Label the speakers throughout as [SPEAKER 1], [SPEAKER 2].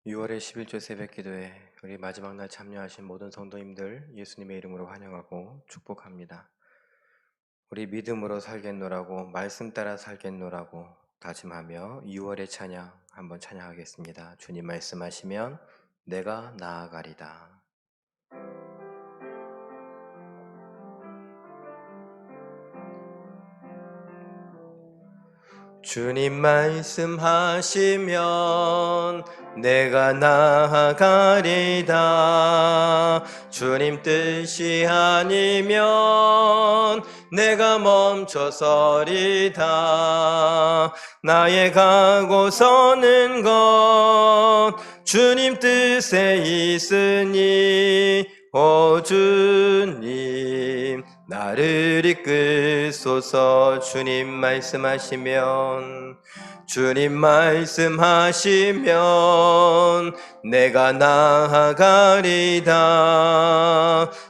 [SPEAKER 1] 6월의 11조 새벽기도에 우리 마지막 날 참여하신 모든 성도님들 예수님의 이름으로 환영하고 축복합니다. 우리 믿음으로 살겠노라고 말씀 따라 살겠노라고 다짐하며 6월의 찬양 한번 찬양하겠습니다. 주님 말씀하시면 내가 나아가리다. 주님 말씀하시면 내가 나아가리다. 주님 뜻이 아니면 내가 멈춰서리다. 나의 가고 서는 것 주님 뜻에 있으니 오 주님 나를 이끄소서. 주님 말씀하시면 내가 나아가리다.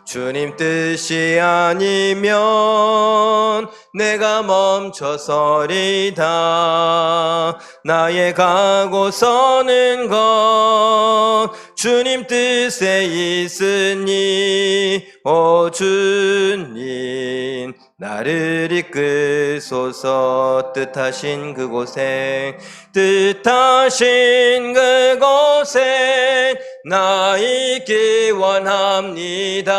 [SPEAKER 1] 주님 뜻이 아니면 내가 멈춰서리다. 나의 가고 서는 것 주님 뜻에 있으니 오 주님 나를 이끄소서. 뜻하신 그곳에 나 있기 원합니다.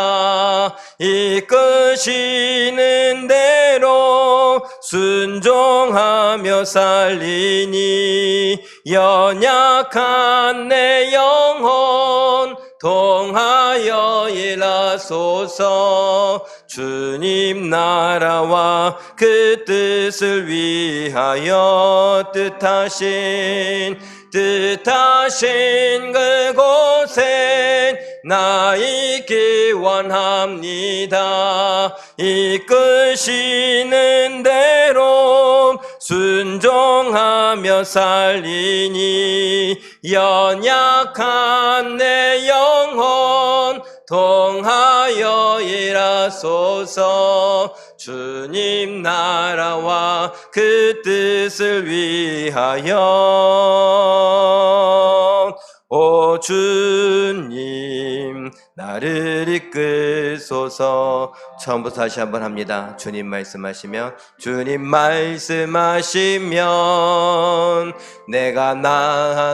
[SPEAKER 1] 이끄시는 대로 순종하며 살리니 연약한 내 영혼 통하여 일하소서. 주님 나라와 그 뜻을 위하여 뜻하신 그곳에 나 있기 원합니다. 이끄시는 대로 순종하며 살리니 연약한 내 영혼 통하여 일하소서. 주님 나라와 그 뜻을 위하여 오 주님 나를 이끄소서. 처음부터 다시 한번 합니다. 주님 말씀하시면 내가 나아가리다.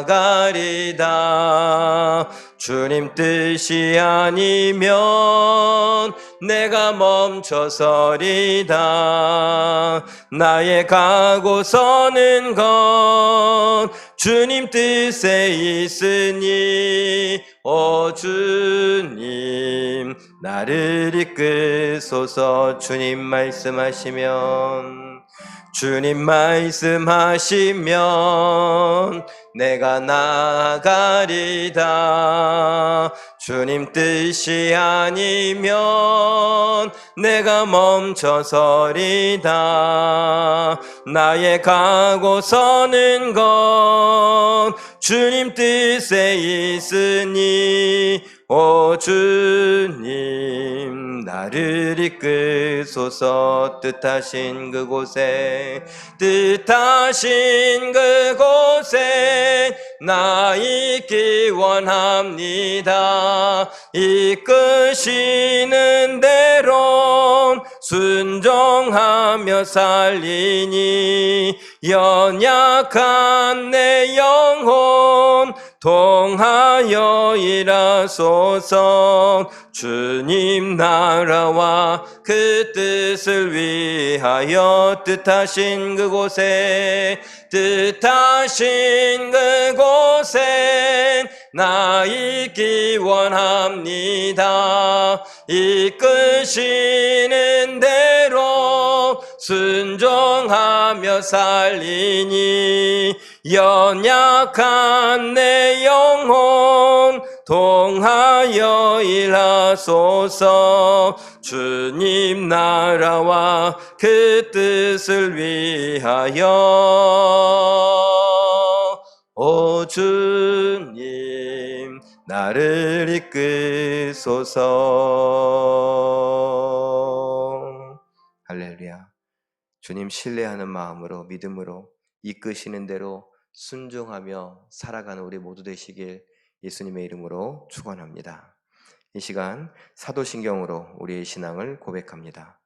[SPEAKER 1] 주님 뜻이 아니면 내가 멈춰서리다. 나의 가고 서는 것 주님 뜻에 있으니 오 주님 나를 이끄소서. 주님 말씀하시면 내가 나아가리다. 주님 뜻이 아니면 내가 멈춰서리다. 나의 가고 서는 것 주님 뜻에 있으니 오 주님 나를 이끄소서. 뜻하신 그곳에 나 있기 원합니다. 이끄시는 대로 순종하며 살리니 연약한 내 영혼 통하여 일하소서. 주님 나라와 그 뜻을 위하여 뜻하신 그곳에 나 있기 원합니다. 이끄시는 대로 순종하며 살리니 연약한 내 영혼 통하여 일하소서. 주님 나라와 그 뜻을 위하여 오 주님 나를 이끄소서. 할렐루야. 주님 신뢰하는 마음으로 믿음으로 이끄시는 대로 순종하며 살아가는 우리 모두 되시길 예수님의 이름으로 축원합니다. 이 시간 사도신경으로 우리의 신앙을 고백합니다.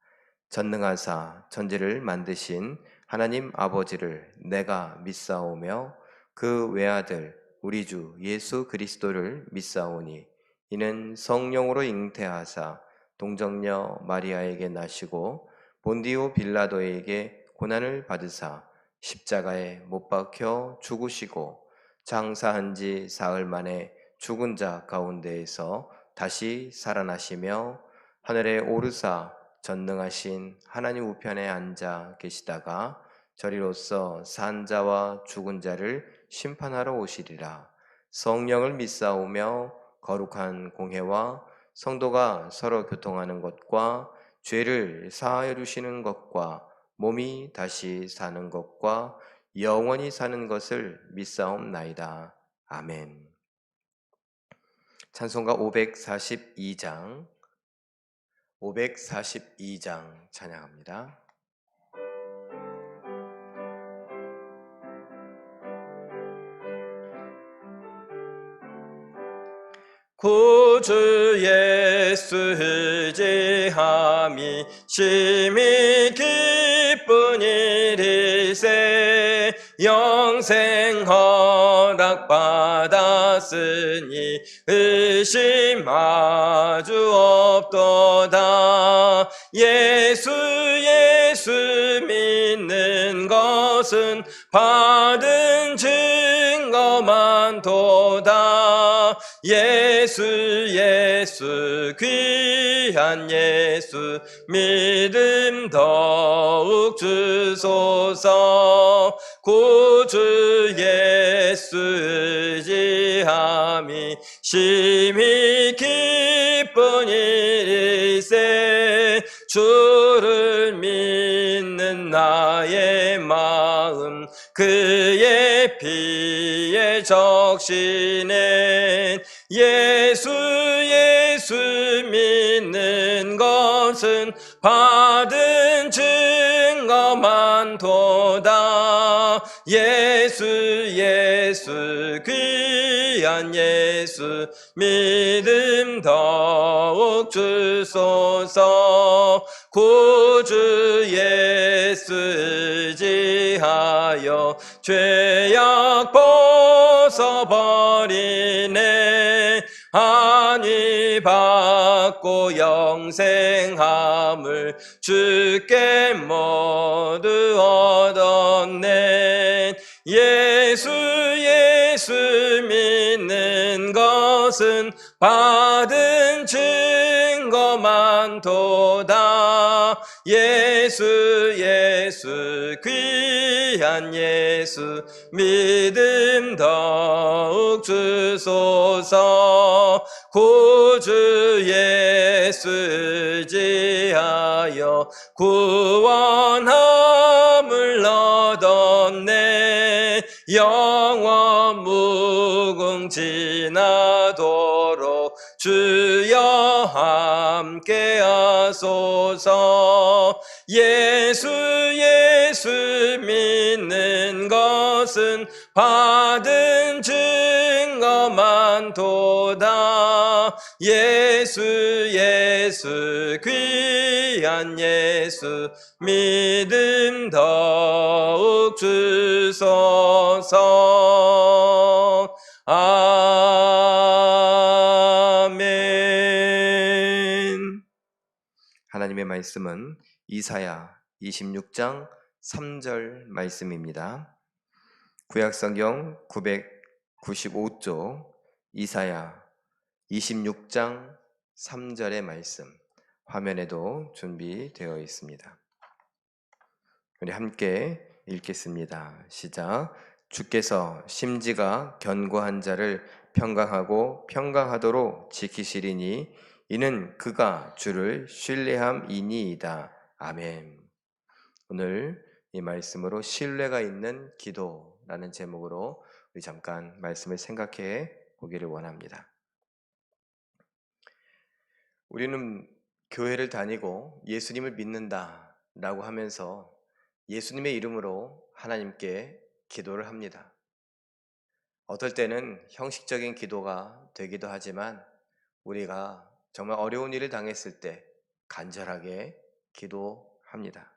[SPEAKER 1] 전능하사 천지를 만드신 하나님 아버지를 내가 믿사오며 그 외아들 우리 주 예수 그리스도를 믿사오니 이는 성령으로 잉태하사 동정녀 마리아에게 나시고 본디오 빌라도에게 고난을 받으사 십자가에 못 박혀 죽으시고 장사한 지 사흘 만에 죽은 자 가운데에서 다시 살아나시며 하늘에 오르사 전능하신 하나님 우편에 앉아 계시다가 저리로서 산 자와 죽은 자를 심판하러 오시리라. 성령을 믿사오며 거룩한 공회와 성도가 서로 교통하는 것과 죄를 사하여 주시는 것과 몸이 다시 사는 것과 영원히 사는 것을 믿사옵나이다. 아멘. 찬송가 542장 찬양합니다. 구주 예수 의지함이 심히 기쁜 일일세 영생 허락 받았으니 의심 아주 없도다. 예수 믿는 것은 받은 증거만 도다. 예수 귀한 예수 믿음 더욱 주소서. 구주 예수 의지함이 심히 기쁜 일일세 주를 믿는 나의 마음 그의 피에 적시네. 예수 믿는 것은 받은 증거만 도다. 예수 귀한 예수 믿음 더욱 주소서. 구주 예수 의지하여 죄악 벗어버리네. 안위 받고 영생함을 주께 모두 얻었네. 예수 믿는 것은 받은 증거만 도다. 예수 귀한 예수 믿음 더욱 주소서. 구주 예수 의지하여 구원함을 얻었네. 영원 무궁지나도록 주여 함께 하소서. 예수 믿는 것은 받은 증거만 도다. 예수 귀한 예수 믿음 더욱 주소서. 아멘. 하나님의 말씀은 이사야 26장 3절 말씀입니다. 구약성경 995쪽 이사야 26장 3절의 말씀 화면에도 준비되어 있습니다. 우리 함께 읽겠습니다. 시작. 주께서 심지가 견고한 자를 평강하고 평강하도록 지키시리니 이는 그가 주를 신뢰함이니이다. 아멘. 오늘 이 말씀으로 신뢰가 있는 기도라는 제목으로 우리 잠깐 말씀을 생각해 보기를 원합니다. 우리는 교회를 다니고 예수님을 믿는다 라고 하면서 예수님의 이름으로 하나님께 기도를 합니다. 어떨 때는 형식적인 기도가 되기도 하지만 우리가 정말 어려운 일을 당했을 때 간절하게 기도합니다.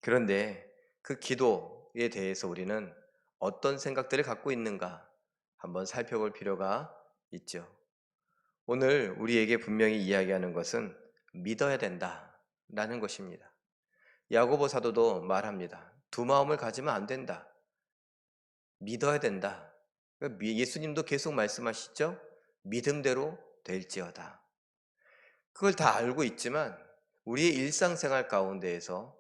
[SPEAKER 1] 그런데 그 기도에 대해서 우리는 어떤 생각들을 갖고 있는가 한번 살펴볼 필요가 있죠. 오늘 우리에게 분명히 이야기하는 것은 믿어야 된다라는 것입니다. 야고보 사도도 말합니다. 두 마음을 가지면 안 된다. 믿어야 된다. 예수님도 계속 말씀하시죠? 믿음대로 될지어다. 그걸 다 알고 있지만 우리의 일상생활 가운데에서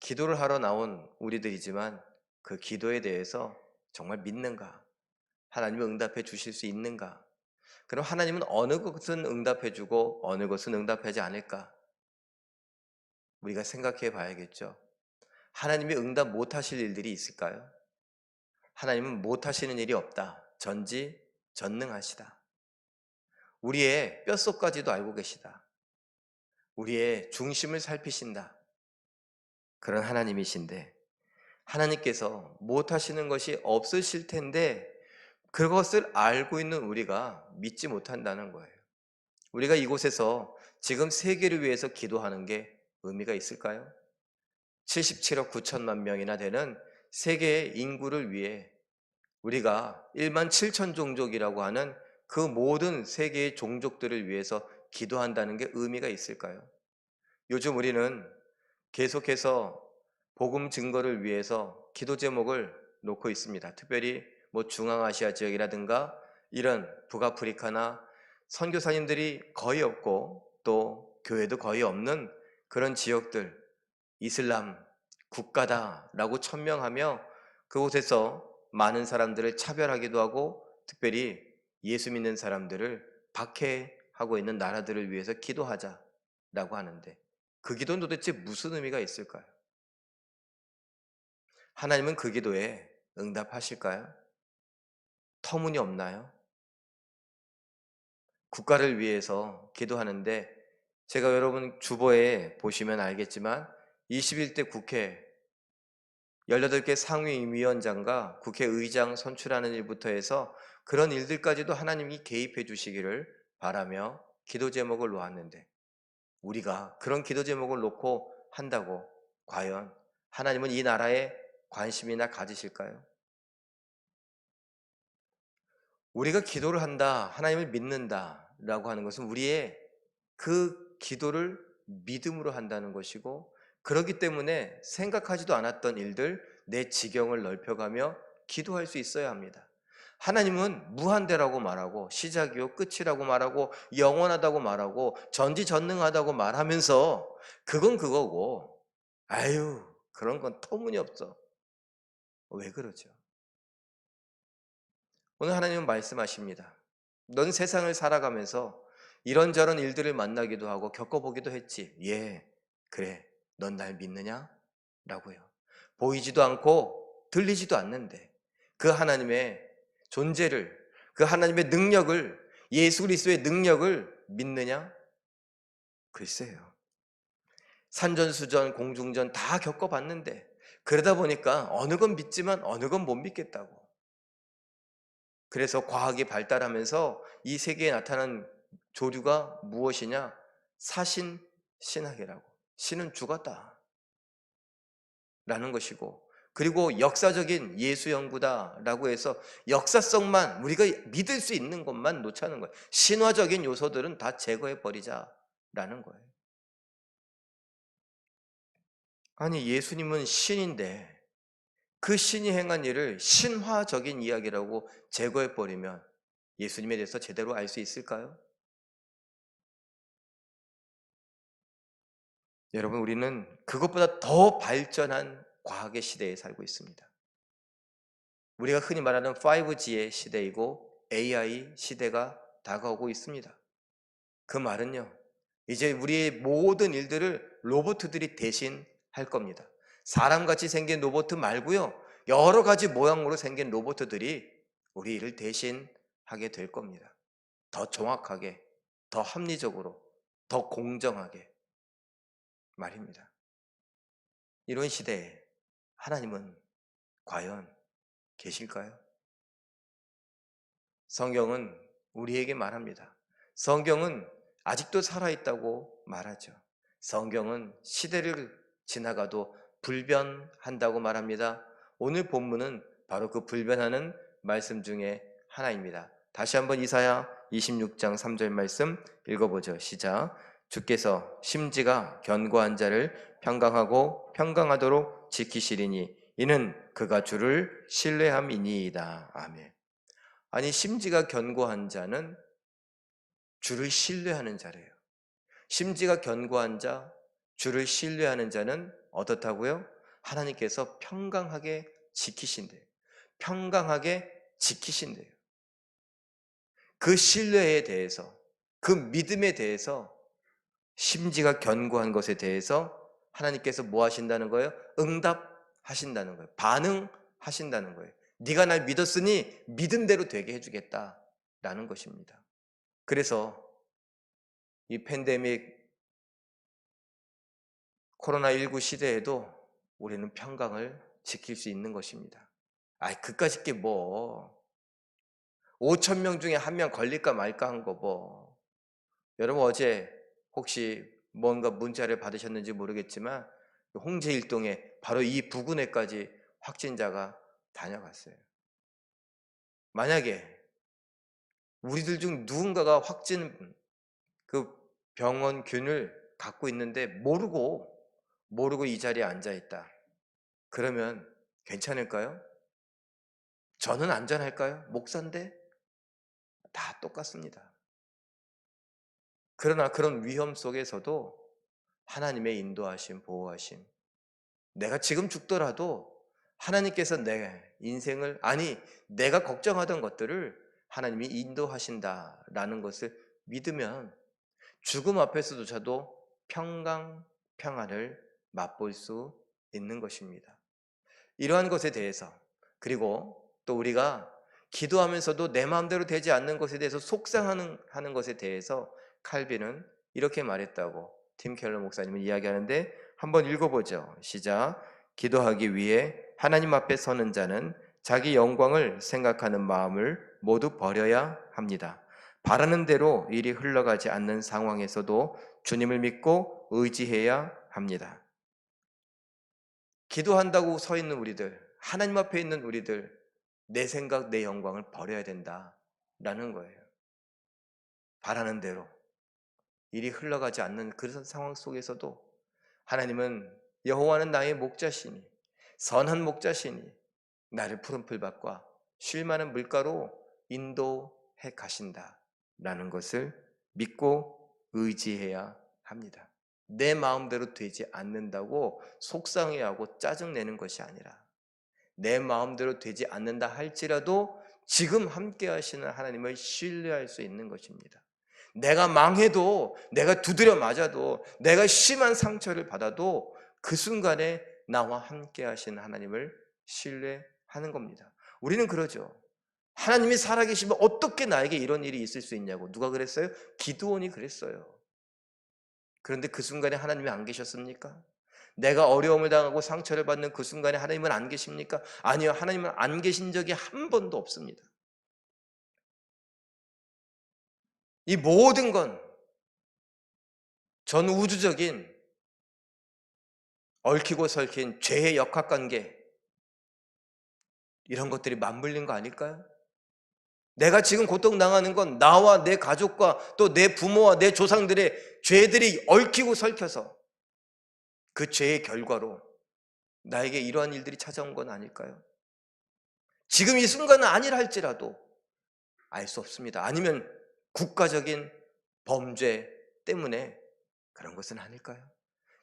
[SPEAKER 1] 기도를 하러 나온 우리들이지만 그 기도에 대해서 정말 믿는가? 하나님은 응답해 주실 수 있는가? 그럼 하나님은 어느 것은 응답해 주고 어느 것은 응답하지 않을까? 우리가 생각해 봐야겠죠. 하나님이 응답 못 하실 일들이 있을까요? 하나님은 못 하시는 일이 없다. 전지전능하시다. 우리의 뼛속까지도 알고 계시다. 우리의 중심을 살피신다. 그런 하나님이신데 하나님께서 못 하시는 것이 없으실 텐데 그것을 알고 있는 우리가 믿지 못한다는 거예요. 우리가 이곳에서 지금 세계를 위해서 기도하는 게 의미가 있을까요? 77억 9천만 명이나 되는 세계의 인구를 위해 우리가 1만 7천 종족이라고 하는 그 모든 세계의 종족들을 위해서 기도한다는 게 의미가 있을까요? 요즘 우리는 계속해서 복음 증거를 위해서 기도 제목을 놓고 있습니다. 특별히 뭐 중앙아시아 지역이라든가 이런 북아프리카나 선교사님들이 거의 없고 또 교회도 거의 없는 그런 지역들, 이슬람 국가다라고 천명하며 그곳에서 많은 사람들을 차별하기도 하고 특별히 예수 믿는 사람들을 박해하고 있는 나라들을 위해서 기도하자라고 하는데 그 기도는 도대체 무슨 의미가 있을까요? 하나님은 그 기도에 응답하실까요? 터무니없나요? 국가를 위해서 기도하는데 제가 여러분 주보에 보시면 알겠지만 21대 국회 18개 상위위원장과 국회의장 선출하는 일부터 해서 그런 일들까지도 하나님이 개입해 주시기를 바라며 기도 제목을 놓았는데 우리가 그런 기도 제목을 놓고 한다고 과연 하나님은 이 나라에 관심이나 가지실까요? 우리가 기도를 한다, 하나님을 믿는다라고 하는 것은 우리의 그 기도를 믿음으로 한다는 것이고 그렇기 때문에 생각하지도 않았던 일들, 내 지경을 넓혀가며 기도할 수 있어야 합니다. 하나님은 무한대라고 말하고 시작이요 끝이라고 말하고 영원하다고 말하고 전지전능하다고 말하면서 그건 그거고 아유 그런 건 터무니없어. 왜 그러죠? 오늘 하나님은 말씀하십니다. 넌 세상을 살아가면서 이런저런 일들을 만나기도 하고 겪어보기도 했지. 예, 그래. 넌 날 믿느냐? 라고요. 보이지도 않고 들리지도 않는데 그 하나님의 존재를, 그 하나님의 능력을, 예수 그리스도의 능력을 믿느냐? 글쎄요. 산전수전, 공중전 다 겪어봤는데 그러다 보니까 어느 건 믿지만 어느 건 못 믿겠다고. 그래서 과학이 발달하면서 이 세계에 나타난 조류가 무엇이냐? 사신 신학이라고. 신은 죽었다. 라는 것이고, 그리고 역사적인 예수 연구다라고 해서 역사성만 우리가 믿을 수 있는 것만 놓자는 거예요. 신화적인 요소들은 다 제거해 버리자라는 거예요. 아니, 예수님은 신인데 그 신이 행한 일을 신화적인 이야기라고 제거해 버리면 예수님에 대해서 제대로 알 수 있을까요? 여러분, 우리는 그것보다 더 발전한 과학의 시대에 살고 있습니다. 우리가 흔히 말하는 5G의 시대이고 AI 시대가 다가오고 있습니다. 그 말은요, 이제 우리의 모든 일들을 로봇들이 대신할 겁니다. 사람같이 생긴 로봇 말고요, 여러 가지 모양으로 생긴 로봇들이 우리 일을 대신하게 될 겁니다. 더 정확하게, 더 합리적으로, 더 공정하게 말입니다. 이런 시대에 하나님은 과연 계실까요? 성경은 우리에게 말합니다. 성경은 아직도 살아있다고 말하죠. 성경은 시대를 지나가도 불변한다고 말합니다. 오늘 본문은 바로 그 불변하는 말씀 중에 하나입니다. 다시 한번 이사야 26장 3절 말씀 읽어보죠. 시작. 주께서 심지가 견고한 자를 평강하고 평강하도록 지키시리니 이는 그가 주를 신뢰함이니이다. 아멘. 아니, 심지가 견고한 자는 주를 신뢰하는 자래요. 심지가 견고한 자, 주를 신뢰하는 자는 어떻다고요? 하나님께서 평강하게 지키신대요. 평강하게 지키신대요. 그 신뢰에 대해서, 그 믿음에 대해서, 심지가 견고한 것에 대해서 하나님께서 뭐 하신다는 거예요? 응답하신다는 거예요. 반응하신다는 거예요. 네가 날 믿었으니 믿음대로 되게 해주겠다라는 것입니다. 그래서 이 팬데믹 코로나19 시대에도 우리는 평강을 지킬 수 있는 것입니다. 그까짓 게 뭐 5천 명 중에 한 명 걸릴까 말까 한 거 뭐. 여러분 어제 혹시 뭔가 문자를 받으셨는지 모르겠지만 홍제일동에 바로 이 부근에까지 확진자가 다녀갔어요. 만약에 우리들 중 누군가가 확진 그 병원균을 갖고 있는데 모르고 이 자리에 앉아 있다. 그러면 괜찮을까요? 저는 안전할까요? 목사인데 다 똑같습니다. 그러나 그런 위험 속에서도 하나님의 인도하심, 보호하심, 내가 지금 죽더라도 하나님께서 내 인생을, 내가 걱정하던 것들을 하나님이 인도하신다라는 것을 믿으면 죽음 앞에서조차도 평안을 맛볼 수 있는 것입니다. 이러한 것에 대해서, 그리고 또 우리가 기도하면서도 내 마음대로 되지 않는 것에 대해서 속상하는 것에 대해서 칼빈은 이렇게 말했다고 팀 켈러 목사님은 이야기하는데 한번 읽어보죠. 시작. 기도하기 위해 하나님 앞에 서는 자는 자기 영광을 생각하는 마음을 모두 버려야 합니다. 바라는 대로 일이 흘러가지 않는 상황에서도 주님을 믿고 의지해야 합니다. 기도한다고 서 있는 우리들, 하나님 앞에 있는 우리들, 내 생각, 내 영광을 버려야 된다라는 거예요. 바라는 대로 일이 흘러가지 않는 그런 상황 속에서도 하나님은 여호와는 나의 목자시니 선한 목자시니 나를 푸른 풀밭과 쉴 만한 물가로 인도해 가신다라는 것을 믿고 의지해야 합니다. 내 마음대로 되지 않는다고 속상해하고 짜증내는 것이 아니라 내 마음대로 되지 않는다 할지라도 지금 함께 하시는 하나님을 신뢰할 수 있는 것입니다. 내가 망해도, 내가 두드려 맞아도, 내가 심한 상처를 받아도 그 순간에 나와 함께 하시는 하나님을 신뢰하는 겁니다. 우리는 그러죠. 하나님이 살아계시면 어떻게 나에게 이런 일이 있을 수 있냐고. 누가 그랬어요? 기드온이 그랬어요. 그런데 그 순간에 하나님이 안 계셨습니까? 내가 어려움을 당하고 상처를 받는 그 순간에 하나님은 안 계십니까? 아니요, 하나님은 안 계신 적이 한 번도 없습니다. 이 모든 건 전 우주적인 얽히고 설킨 죄의 역학관계, 이런 것들이 맞물린 거 아닐까요? 내가 지금 고통당하는 건 나와 내 가족과 또 내 부모와 내 조상들의 죄들이 얽히고 설켜서 그 죄의 결과로 나에게 이러한 일들이 찾아온 건 아닐까요? 지금 이 순간은 아니라 할지라도 알 수 없습니다. 아니면 국가적인 범죄 때문에 그런 것은 아닐까요?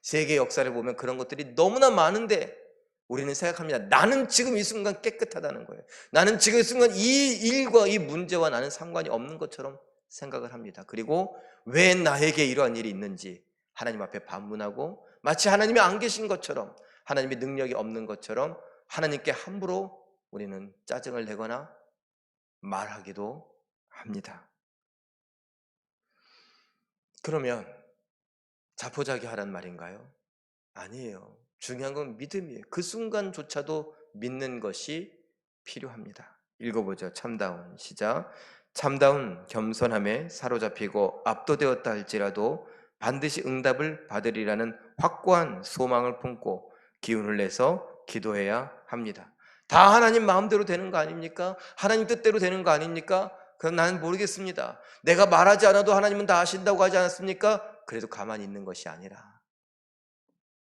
[SPEAKER 1] 세계 역사를 보면 그런 것들이 너무나 많은데 우리는 생각합니다. 나는 지금 이 순간 깨끗하다는 거예요. 나는 지금 이 순간 이 일과 이 문제와 나는 상관이 없는 것처럼 생각을 합니다. 그리고 왜 나에게 이러한 일이 있는지 하나님 앞에 반문하고 마치 하나님이 안 계신 것처럼, 하나님의 능력이 없는 것처럼 하나님께 함부로 우리는 짜증을 내거나 말하기도 합니다. 그러면 자포자기 하란 말인가요? 아니에요. 중요한 건 믿음이에요. 그 순간조차도 믿는 것이 필요합니다. 읽어보죠. 참다운. 시작. 참다운 겸손함에 사로잡히고 압도되었다 할지라도 반드시 응답을 받으리라는 확고한 소망을 품고 기운을 내서 기도해야 합니다. 다 하나님 마음대로 되는 거 아닙니까? 하나님 뜻대로 되는 거 아닙니까? 그럼 나는 모르겠습니다. 내가 말하지 않아도 하나님은 다 하신다고 하지 않았습니까? 그래도 가만히 있는 것이 아니라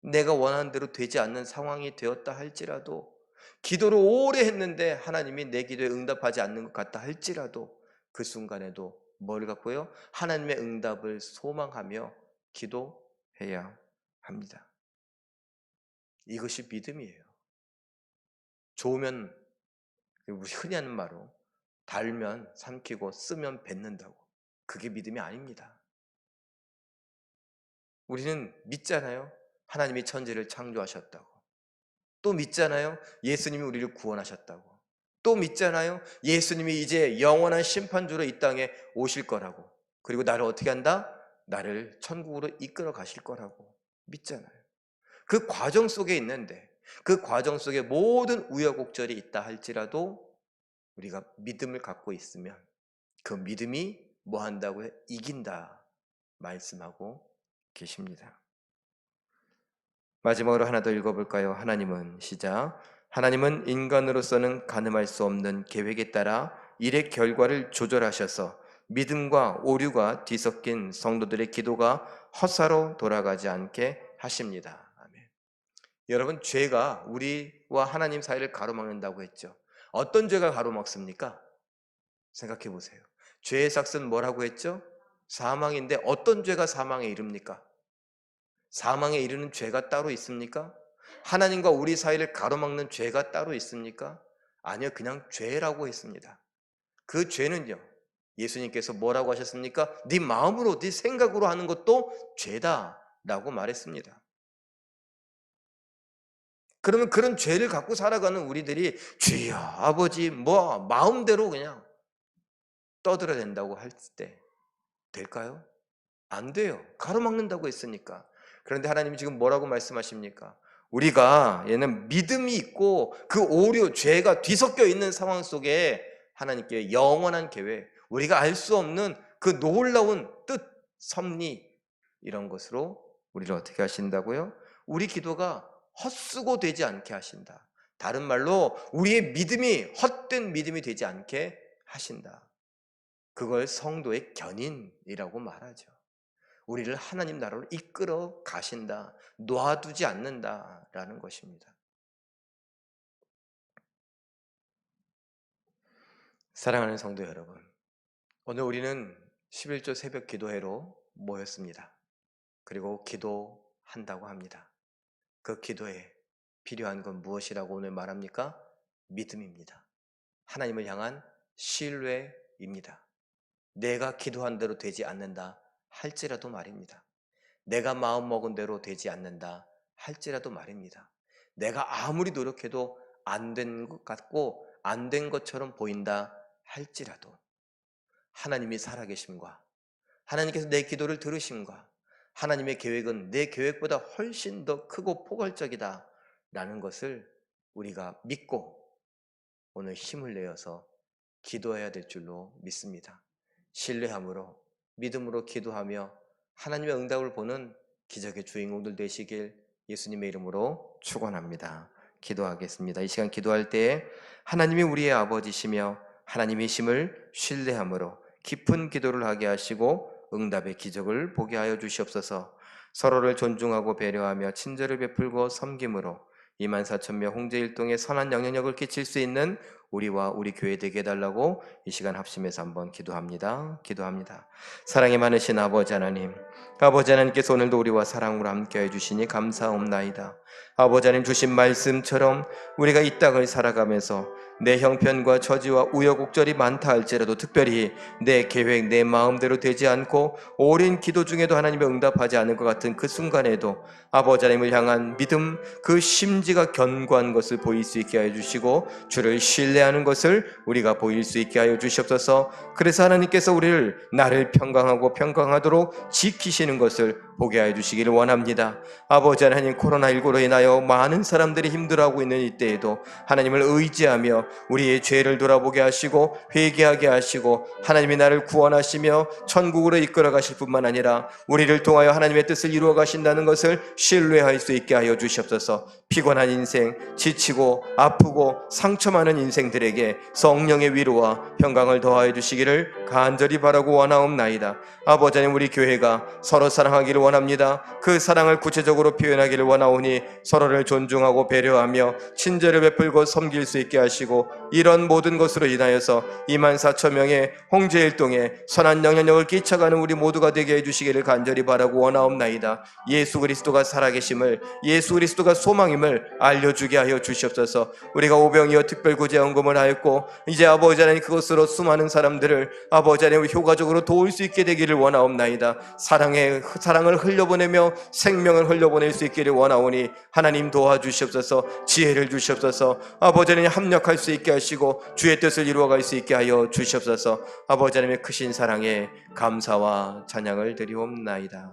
[SPEAKER 1] 내가 원하는 대로 되지 않는 상황이 되었다 할지라도, 기도를 오래 했는데 하나님이 내 기도에 응답하지 않는 것 같다 할지라도 그 순간에도 뭘 갖고요? 하나님의 응답을 소망하며 기도해야 합니다. 이것이 믿음이에요. 좋으면, 우리 흔히 하는 말로 달면 삼키고 쓰면 뱉는다고. 그게 믿음이 아닙니다. 우리는 믿잖아요. 하나님이 천지를 창조하셨다고. 또 믿잖아요. 예수님이 우리를 구원하셨다고. 또 믿잖아요. 예수님이 이제 영원한 심판주로 이 땅에 오실 거라고. 그리고 나를 어떻게 한다? 나를 천국으로 이끌어 가실 거라고 믿잖아요. 그 과정 속에 있는데, 그 과정 속에 모든 우여곡절이 있다 할지라도 우리가 믿음을 갖고 있으면 그 믿음이 뭐 한다고요? 이긴다 말씀하고 계십니다. 마지막으로 하나 더 읽어볼까요? 하나님은, 시작. 하나님은 인간으로서는 가늠할 수 없는 계획에 따라 일의 결과를 조절하셔서 믿음과 오류가 뒤섞인 성도들의 기도가 헛사로 돌아가지 않게 하십니다. 아멘. 여러분, 죄가 우리와 하나님 사이를 가로막는다고 했죠. 어떤 죄가 가로막습니까? 생각해 보세요. 죄의 삭은 뭐라고 했죠? 사망인데 어떤 죄가 사망에 이릅니까? 사망에 이르는 죄가 따로 있습니까? 하나님과 우리 사이를 가로막는 죄가 따로 있습니까? 아니요, 그냥 죄라고 했습니다. 그 죄는요, 예수님께서 뭐라고 하셨습니까? 네 마음으로, 네 생각으로 하는 것도 죄다라고 말했습니다. 그러면 그런 죄를 갖고 살아가는 우리들이 주여 아버지 뭐 마음대로 그냥 떠들어댄다고 할 때 될까요? 안 돼요. 가로막는다고 했으니까. 그런데 하나님이 지금 뭐라고 말씀하십니까? 우리가 얘는 믿음이 있고 그 오류, 죄가 뒤섞여 있는 상황 속에 하나님께 영원한 계획, 우리가 알 수 없는 그 놀라운 뜻, 섭리 이런 것으로 우리를 어떻게 하신다고요? 우리 기도가 헛수고 되지 않게 하신다. 다른 말로 우리의 믿음이 헛된 믿음이 되지 않게 하신다. 그걸 성도의 견인이라고 말하죠. 우리를 하나님 나라로 이끌어 가신다, 놔두지 않는다라는 것입니다. 사랑하는 성도 여러분, 오늘 우리는 11조 새벽 기도회로 모였습니다. 그리고 기도한다고 합니다. 그 기도에 필요한 건 무엇이라고 오늘 말합니까? 믿음입니다. 하나님을 향한 신뢰입니다. 내가 기도한 대로 되지 않는다 할지라도 말입니다. 내가 마음먹은 대로 되지 않는다 할지라도 말입니다. 내가 아무리 노력해도 안 된 것 같고 안 된 것처럼 보인다 할지라도 하나님이 살아계심과 하나님께서 내 기도를 들으심과 하나님의 계획은 내 계획보다 훨씬 더 크고 포괄적이다 라는 것을 우리가 믿고 오늘 힘을 내어서 기도해야 될 줄로 믿습니다. 신뢰함으로 믿음으로 기도하며 하나님의 응답을 보는 기적의 주인공들 되시길 예수님의 이름으로 축원합니다. 기도하겠습니다. 이 시간 기도할 때에 하나님이 우리의 아버지시며 하나님이심을 신뢰함으로 깊은 기도를 하게 하시고 응답의 기적을 보게 하여 주시옵소서. 서로를 존중하고 배려하며 친절을 베풀고 섬김으로 24,000명 홍제일동에 선한 영향력을 끼칠 수 있는 우리와 우리 교회 되게 해달라고 이 시간 합심해서 한번 기도합니다. 사랑이 많으신 아버지 하나님, 아버지 하나님께서 오늘도 우리와 사랑으로 함께해 주시니 감사옵나이다. 아버지 하나님 주신 말씀처럼 우리가 이 땅을 살아가면서 내 형편과 처지와 우여곡절이 많다 할지라도 특별히 내 계획, 내 마음대로 되지 않고 오랜 기도 중에도 하나님의 응답하지 않을 것 같은 그 순간에도 아버지 하나님을 향한 믿음, 그 심지가 견고한 것을 보일 수 있게 해 주시고 주를 신뢰 신뢰하는 것을 우리가 보일 수 있게 하여 주시옵소서. 그래서 하나님께서 우리를 나를 평강하고 평강하도록 지키시는 것을 보게 하여 주시기를 원합니다. 아버지 하나님, 코로나19로 인하여 많은 사람들이 힘들어하고 있는 이때에도 하나님을 의지하며 우리의 죄를 돌아보게 하시고 회개하게 하시고 하나님이 나를 구원하시며 천국으로 이끌어 가실 뿐만 아니라 우리를 통하여 하나님의 뜻을 이루어 가신다는 것을 신뢰할 수 있게 하여 주시옵소서. 피곤한 인생, 지치고 아프고 상처 많은 인생들에게 성령의 위로와 평강을 더하여 주시기를 간절히 바라고 원하옵나이다. 아버지 하나님, 우리 교회가 서로 사랑하기를 원합니다. 그 사랑을 구체적으로 표현하기를 원하오니 서로를 존중하고 배려하며 친절을 베풀고 섬길 수 있게 하시고 이런 모든 것으로 인하여서 24,000명의 홍제일동에 선한 영향력을 끼쳐가는 우리 모두가 되게 해주시기를 간절히 바라고 원하옵나이다. 예수 그리스도가 살아계심을, 예수 그리스도가 소망임을 알려주게 하여 주시옵소서. 우리가 오병이어 특별구제연금을 하였고 이제 아버지 하나님 그것으로 수많은 사람들을 아버지 하나님 효과적으로 도울 수 있게 되기를 원하옵나이다. 사랑을 흘려보내며 생명을 흘려보낼 수 있기를 원하오니 하나님 도와주시옵소서. 지혜를 주시옵소서. 아버지 하나님 합력할 수 있게 하시고 주의 뜻을 이루어갈 수 있게 하여 주시옵소서. 아버지 하나님의 크신 사랑에 감사와 찬양을 드리옵나이다.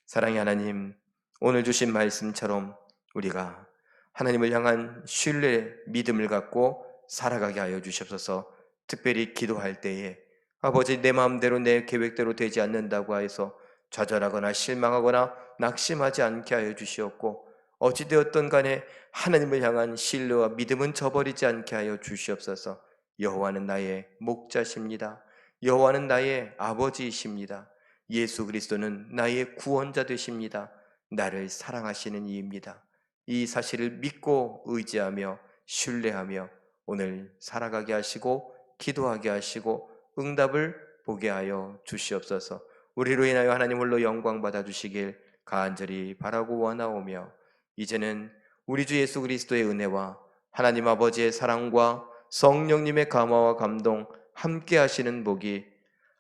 [SPEAKER 1] 사랑의 하나님, 오늘 주신 말씀처럼 우리가 하나님을 향한 신뢰, 믿음을 갖고 살아가게 하여 주시옵소서. 특별히 기도할 때에 아버지, 내 마음대로 내 계획대로 되지 않는다고 해서 좌절하거나 실망하거나 낙심하지 않게 하여 주시옵고 어찌되었든 간에 하나님을 향한 신뢰와 믿음은 저버리지 않게 하여 주시옵소서. 여호와는 나의 목자십니다. 여호와는 나의 아버지이십니다. 예수 그리스도는 나의 구원자 되십니다. 나를 사랑하시는 이입니다. 이 사실을 믿고 의지하며 신뢰하며 오늘 살아가게 하시고 기도하게 하시고 응답을 보게 하여 주시옵소서. 우리로 인하여 하나님 홀로 영광 받아주시길 간절히 바라고 원하오며 이제는 우리 주 예수 그리스도의 은혜와 하나님 아버지의 사랑과 성령님의 감화와 감동 함께 하시는 복이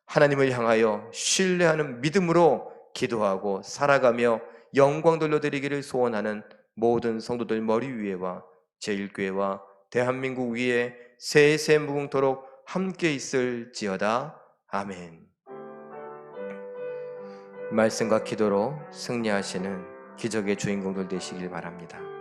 [SPEAKER 1] 하나님을 향하여 신뢰하는 믿음으로 기도하고 살아가며 영광 돌려드리기를 소원하는 모든 성도들 머리 위에와 제1교회와 대한민국 위에 세세 무궁토록 함께 있을지어다. 아멘. 말씀과 기도로 승리하시는 기적의 주인공들 되시길 바랍니다.